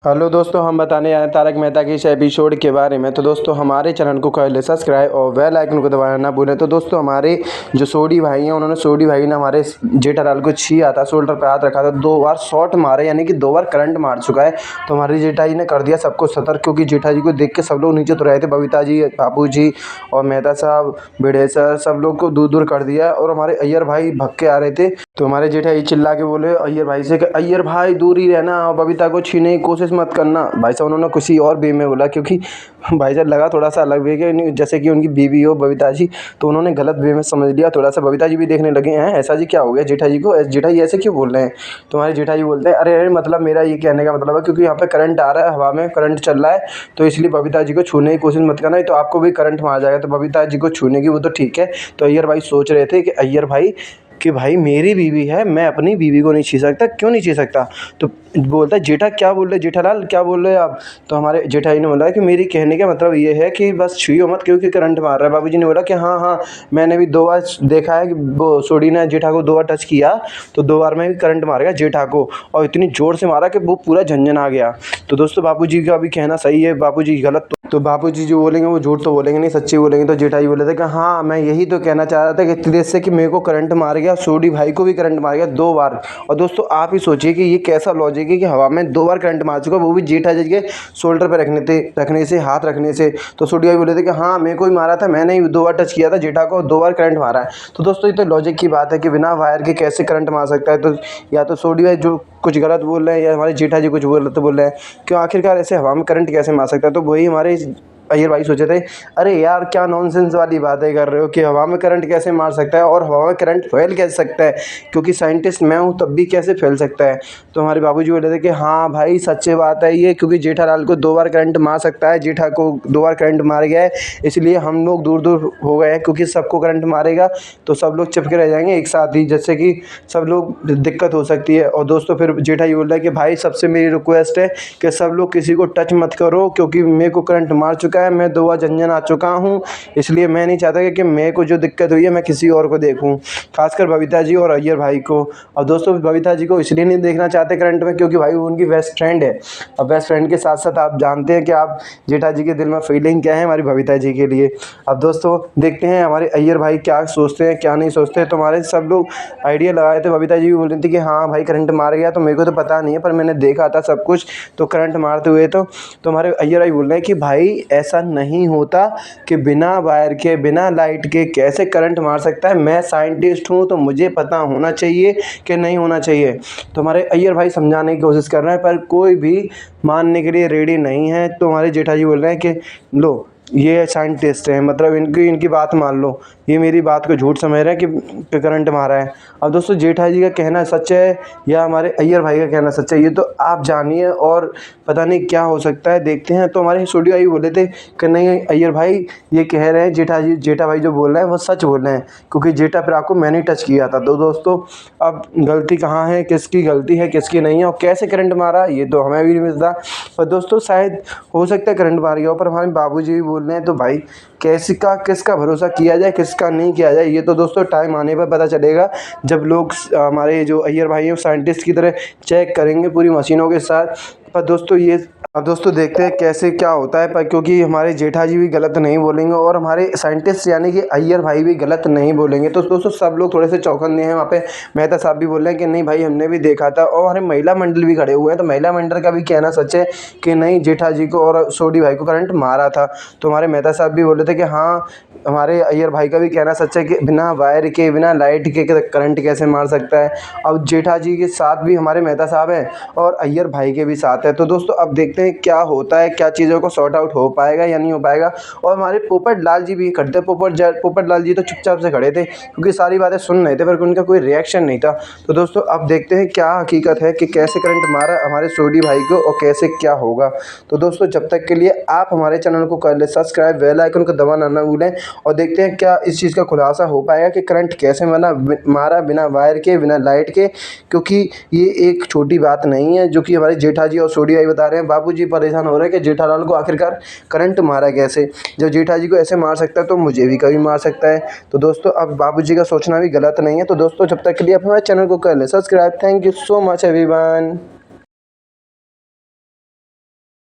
Hello दोस्तों, हम बताने आए हैं तारक मेहता के इस एपिसोड के बारे में। तो दोस्तों हमारे चैनल को कर ले सब्सक्राइब और बेल आइकन को दबाना ना भूलें। तो दोस्तों हमारे जो सोडी भाई हैं, उन्होंने सोडी भाई ने हमारे जेठालाल को छिया था, शोल्डर पे हाथ रखा था, 2 बार शॉट मारे, यानी कि 2 बार करंट मार चुका है। तो हमारे जेठा जी ने कर दिया सबको सतर्क, क्योंकि जेठा जी को देख के सब लोग नीचे तो रहे थे, बबीता जी, बापू जी और मेहता साहब, भिड़े सर, सब लोग को दूर दूर कर दिया। और हमारे अय्यर भाई भग के आ रहे थे, तो हमारे जेठा जी चिल्ला के बोले अय्यर भाई से कि अय्यर भाई दूर ही रहना और बबीता को छीनने की कोशिश मत करना। भाई साहब उन्होंने किसी और वे में बोला, क्योंकि भाई साहब लगा थोड़ा सा अलग वे के, जैसे कि उनकी बीवी हो बबीता जी, तो उन्होंने गलत वे में समझ लिया थोड़ा सा। बबीता जी भी देखने लगे हैं ऐसा जी क्या हो गया जेठा जी को, जेठा जी ऐसे क्यों बोल रहे हैं। तो हमारे जेठा जी बोलते हैं अरे अरे, मतलब मेरा ये कहने का मतलब है, क्योंकि यहाँ पे करंट आ रहा है, हवा में करंट चल रहा है, तो इसलिए बबीता जी को छूने की कोशिश मत करना, तो आपको भी करंट मार जाएगा। तो बबीता जी को छूने की वो तो ठीक है। तो अय्यर भाई सोच रहे थे कि अय्यर भाई कि भाई मेरी बीवी है, मैं अपनी बीवी को नहीं छू सकता, क्यों नहीं छू सकता। तो बोलता है जेठा क्या बोल रहे, जेठालाल क्या बोल रहे हैं आप। तो हमारे जेठा जी ने बोला कि मेरी कहने का मतलब ये है कि बस छुइयो मत, क्योंकि करंट मार रहा है। बाबूजी ने बोला कि हाँ हाँ, मैंने भी 2 बार देखा है कि वो सोडी ने जेठा को 2 बार टच किया, तो 2 बार में भी करंट मार गया जेठा को, और इतनी ज़ोर से मारा कि वो पूरा झंझन आ गया। तो दोस्तों बापूजी का भी कहना सही है, बापूजी गलत तो बापूजी जो बोलेंगे वो झूठ तो बोलेंगे नहीं, सच्ची बोलेंगे। तो जेठा जी बोले थे कि हाँ मैं यही तो कहना चाह रहा था कि इतनी देर से कि मेरे को करंट मार गया, सोडी भाई को भी करंट मार गया 2 बार। और दोस्तों आप ही सोचिए कि ये कैसा लॉजिक है कि हवा में 2 बार करंट मार चुका, वो भी जेठा जी के शोल्डर पर रखने से, हाथ रखने से। तो सोडी भाई बोले थे कि हाँ मेरे को ही मारा था, मैंने ही 2 बार टच किया था जेठा को, 2 बार करंट मारा है। तो दोस्तों ये तो लॉजिक की बात है कि बिना वायर के कैसे करंट मार सकता है। तो या तो सोडी भाई जो कुछ गलत बोल रहे हैं, या हमारे जेठा जी कुछ गलत बोल रहे हैं, क्यों आखिरकार ऐसे हवा में करंट कैसे मार सकता है। तो वही हमारे अय्यर भाई सोचे थे अरे यार क्या नॉनसेंस वाली बातें कर रहे हो कि हवा में करंट कैसे मार सकता है और हवा में करंट फैल कैसे सकता है, क्योंकि साइंटिस्ट मैं हूँ तब भी कैसे फैल सकता है। तो हमारे बाबूजी बोले थे कि हाँ भाई सच्ची बात है ये, क्योंकि जेठालाल को 2 बार करंट मार सकता है, जेठा को 2 बार करंट मार गया है, इसलिए हम लोग दूर दूर हो गए हैं, क्योंकि सबको करंट मारेगा तो सब लोग चिपके रह जाएंगे एक साथ ही, जिससे कि सब लोग दिक्कत हो सकती है। और दोस्तों फिर जेठा ये बोल रहा है कि भाई सबसे मेरी रिक्वेस्ट है कि सब लोग किसी को टच मत करो, क्योंकि मेरे को करंट मार चुका है, मैं 2 बार झंझन आ चुका हूँ, इसलिए मैं नहीं चाहता कि मेरे को जो दिक्कत हुई है मैं किसी और को देखूँ, खासकर बबीता जी और अय्यर भाई को। और दोस्तों बबीता जी को इसलिए नहीं देखना चाहते करंट में, क्योंकि भाई वो उनकी बेस्ट फ्रेंड है, और बेस्ट फ्रेंड के साथ साथ आप जानते हैं कि आप जेठा जी के दिल में फीलिंग क्या है हमारी बबीता जी के लिए। अब दोस्तों देखते हैं हमारे अय्यर भाई क्या सोचते हैं क्या नहीं सोचते। तो हमारे सब लोग आइडिया लगाए थे, बबीता जी भी बोल रही थी कि हाँ भाई करंट मार गया, तो मेरे को तो पता नहीं है पर मैंने देखा था सब कुछ, तो करंट मारते हुए तो हमारे अय्यर भाई बोल रहे हैं कि भाई ऐसा नहीं होता कि बिना वायर के, बिना लाइट के कैसे करंट मार सकता है, मैं साइंटिस्ट हूँ तो मुझे पता होना चाहिए कि नहीं होना चाहिए। तो हमारे अय्यर भाई समझाने की कोशिश कर रहे हैं, पर कोई भी मानने के लिए रेडी नहीं है। तो हमारे जेठा जी बोल रहे हैं कि लो ये साइंटिस्ट हैं, मतलब इनकी बात मान लो, ये मेरी बात को झूठ समझ रहे हैं कि करंट मारा है। अब दोस्तों जेठा जी का कहना सच है या हमारे अय्यर भाई का कहना सच है, ये तो आप जानिए, और पता नहीं क्या हो सकता है, देखते हैं। तो हमारे सोडी भाई बोले थे कि नहीं अय्यर भाई ये कह रहे हैं जेठा भाई जो बोल रहे हैं वो सच बोल रहे हैं, क्योंकि जेठा फिर आपको मैंने टच किया था। तो दोस्तों अब गलती कहाँ है, किसकी गलती है किसकी नहीं है, और कैसे करंट मारा ये तो हमें भी नहीं मिलता। पर दोस्तों शायद हो सकता है करंट मार गया हो, पर हमारे बाबूजी भी बोल रहे हैं, तो भाई किसका भरोसा किया जाए किसका नहीं किया जाए, ये तो दोस्तों टाइम आने पर पता चलेगा, जब लोग हमारे जो अय्यर भाई हैं साइंटिस्ट की तरह चेक करेंगे पूरी मशीनों के साथ। पर दोस्तों अब दोस्तों देखते हैं कैसे क्या होता है, पर क्योंकि हमारे जेठा जी भी गलत नहीं बोलेंगे और हमारे साइंटिस्ट यानी कि अय्यर भाई भी गलत नहीं बोलेंगे। तो दोस्तों सब लोग थोड़े से चौकन्ने हैं वहाँ पे। मेहता साहब भी बोल रहे हैं कि नहीं भाई हमने भी देखा था, और हमारे महिला मंडल भी खड़े हुए हैं, तो महिला मंडल का भी कहना सच है कि नहीं जेठा जी को और सोडी भाई को करंट मारा था। तो हमारे मेहता साहब भी बोले थे कि हाँ हमारे अय्यर भाई का भी कहना सच है कि बिना वायर के, बिना लाइट के करंट कैसे मार सकता है। अब जेठा जी के साथ भी हमारे मेहता साहब हैं और अय्यर भाई के भी साथ है। तो दोस्तों अब देखते हैं क्या होता है, क्या चीज़ों को सॉर्ट आउट हो पाएगा या नहीं हो पाएगा। और हमारे पोपट लाल जी भी खड़े थे, पोपट लाल जी तो चुपचाप से खड़े थे, क्योंकि सारी बातें सुन रहे थे, पर उनका कोई रिएक्शन नहीं था। तो दोस्तों अब देखते हैं क्या हकीकत है कि कैसे करंट मारा हमारे सोडी भाई को और कैसे क्या होगा। तो दोस्तों जब तक के लिए आप हमारे चैनल को कर ले सब्सक्राइब, बेल आइकन को दबाना ना भूलें, और देखते हैं क्या इस चीज़ का खुलासा हो पाएगा कि करंट कैसे मारा बिना वायर के, बिना लाइट के, क्योंकि ये एक छोटी बात नहीं है जो कि हमारे जेठा जी और सोडी भाई बता रहे हैं। बाबूजी परेशान हो रहे हैं कि जेठालाल को आखिरकार करंट मारा कैसे, जब जेठा जी को ऐसे मार सकता है तो मुझे भी कभी मार सकता है। तो दोस्तों अब बाबूजी का सोचना भी गलत नहीं है। तो दोस्तों जब तक के लिए आप हमारे चैनल को कर लें subscribe. Thank you so much everyone.